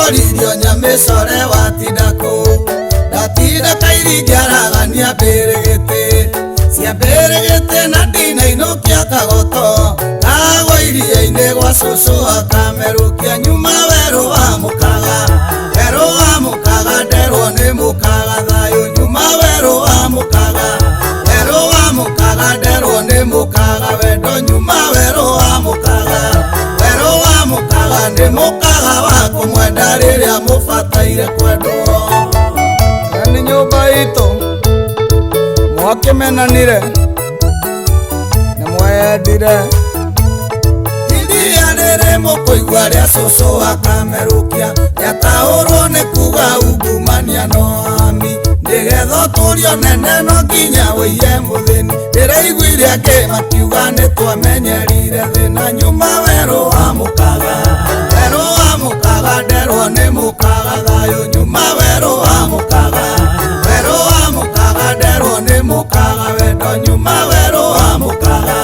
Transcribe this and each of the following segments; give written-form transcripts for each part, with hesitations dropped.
koririo nyamisore watindako ndatinda kairigiaragania mbirigiti cia mbirigiti na ndinainukia kagoto kagwa iria-ini gwa cucu akamerukia nyuma weru wa mukaga nderwo ni mukaga thayu nyuma weru wa mukaga nderwo ni mukaga wendo nyuma weru wa mukaga ni mukaga wa kumwenda riria mubataire kwendwo ni nyumba itu mwakimenanire ni mwendire iria riri mukuigua ria cucu akamerukia riataurwo ni kuga ungumania no ami nigetha uturio nene no nginya wiye muthini ndiraiguire akimakiuga nitwamenyerire thina nyuma weru wa mukaga nderwo ni mukaga thayu nyuma weru wa mukaga nderwo ni mukaga wendo nyuma weru wa mukaga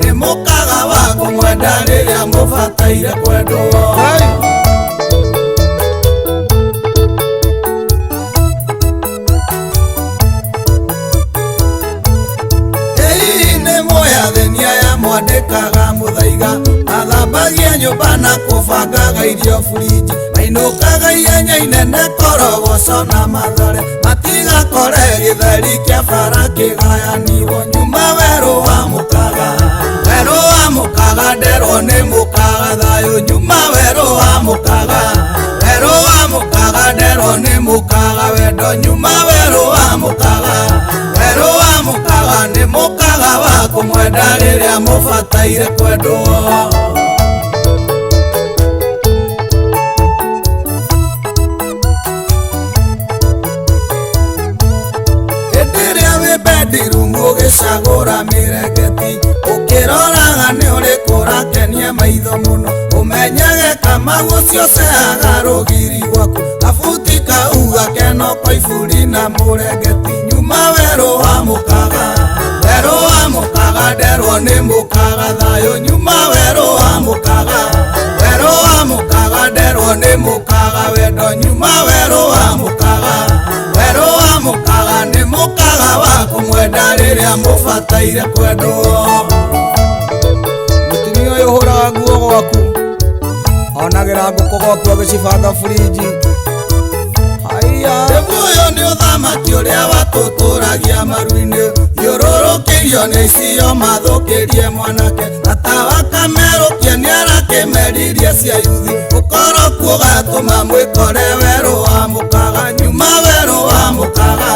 ni mukaga wa kumwenda riria mubataire kwendwo mwandikaga muthaiga athambagia nyumba na kubangaga irio buriji mainukaga ihenya inene korogoco na mathare matigakore githeri kia bara kigayanirwo nyuma weru wa mukaga nderwo ni mukaga thayu nyuma weru wa mukaga nderwo ni mukaga wendo nyuma weru wa mukaga ni mukaga wa kumwenda riria mubataire kwendwo indiria wi bedroom ugicagura mirengeti ukiroraga ni uriku urakenia maitho muno umenyage kamau ucio ceaga rugiri gwaku gabuti kau gakeno kwa iburi na murengeti nyuma weru wa mukaga nderwo ni mukaga thayu nyuma weru wa mukaga nderwo ni mukaga wendo nyuma weru wa mukaga ni mukaga wa kumwenda riria mubataire kwendwo mutumia uyu huraga nguo gwaku onagira nguku gwaku agicibanga buriji uyu ni uthamaki uria watuturagia maru-ini yururukĩirio nĩ icio mathũkĩrie mwanake atawa kamerũkia nĩ arakĩmeririe cia yuthi ũkorwo kuo gatũma mwĩkore weru wa mukaga nyuma weru wa mukaga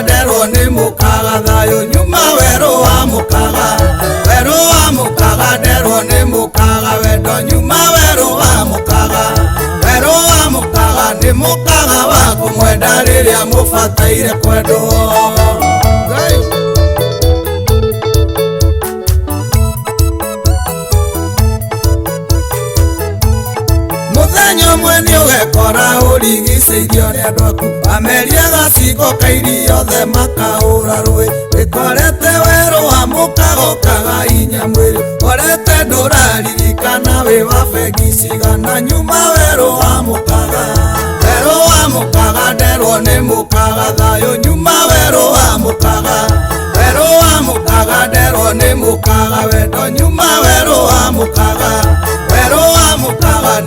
nderwo nĩ mukaga thayu nyuma weru wa mukaga nderwo nĩ mukaga wendo nyuma weru wa mukaga ni mukaga wa kumwenda riria mubataire kwendwo muthenya umwe ni ugekora urigicĩirio ni andu aku ameriaga ciko kairi yothe makaura rũĩ ikorete weru wa mukaga ukaga inya mwĩrĩ korete ndũraririkana wi wa bengi cigana nyuma weru wa mukaga nderwo ni mukaga thayu nyuma weru wa mukaga nderwo ni mukaga wendo nyuma weru wa mukaga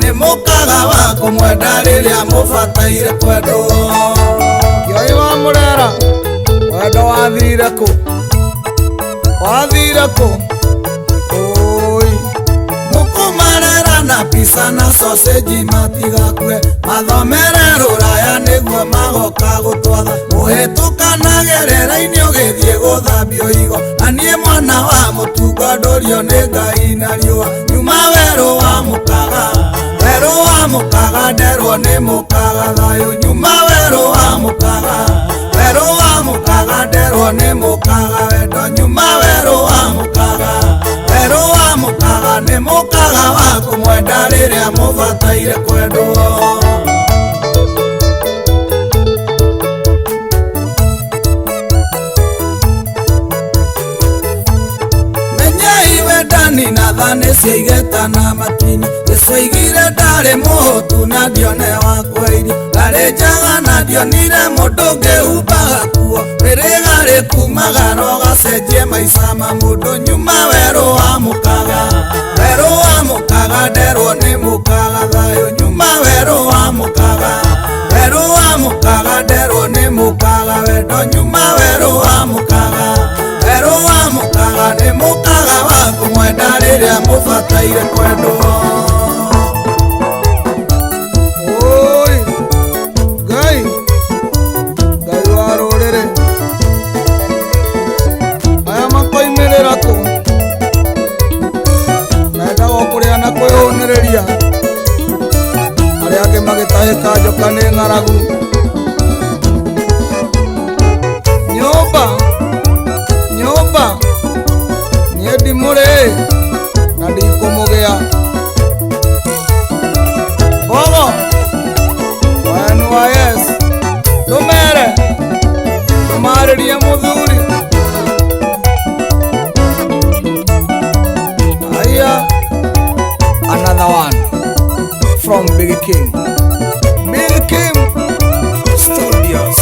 ni mukaga wa kumwenda riria mubataire kwendwo kioi wa murera wendo wathire ku mukumarera na pizza na sausage matigakue mathomere ruraya niguo magoka gutwatha muhitukanagĩrĩra-inĩ ũgĩthiĩ gũthambio higo na niĩ mwana wa mũtungo ndũrio nĩ Ngai na riũa nyuma weru wa mukaga nderwo nĩ mukaga thayu nyuma weru wa mukaga nderwo nĩ mukaga wendo nyuma weru wa mukaga ni mukaga wa kumwenda riria mubataire kwendwo menyai wendani na thani cia igeta na matini Nĩtwaigire ndarĩ mũhũtu na ndione wakwa irio, ndarĩ njaga na ndionire mũndũ ngĩhumbaga kuo. Rĩrĩga rĩkumagara ũgacenjie maica ma mũndũ, nyuma werũ wa mũkaga, werũ wa mũkaga nderwo nĩ mũkaga thayũ, nyuma werũ wa mũkaga, werũ wa mũkaga nderwo nĩ mũkaga wendo, nyuma werũ wa mũkaga, werũ wa mũkaga nĩ mũkaga wa kũmwenda rĩrĩa mũbataire kwendwo. Arĩa angĩ magĩtahĩka njoka nĩ ng'aragu. Nyũmba nyũmba niĩ ndimũrĩ na ndikũmũgĩa. Mbogo wa NYS ndũmere ndũmarĩrie mũthuri. Aya, another one from Big King Studios.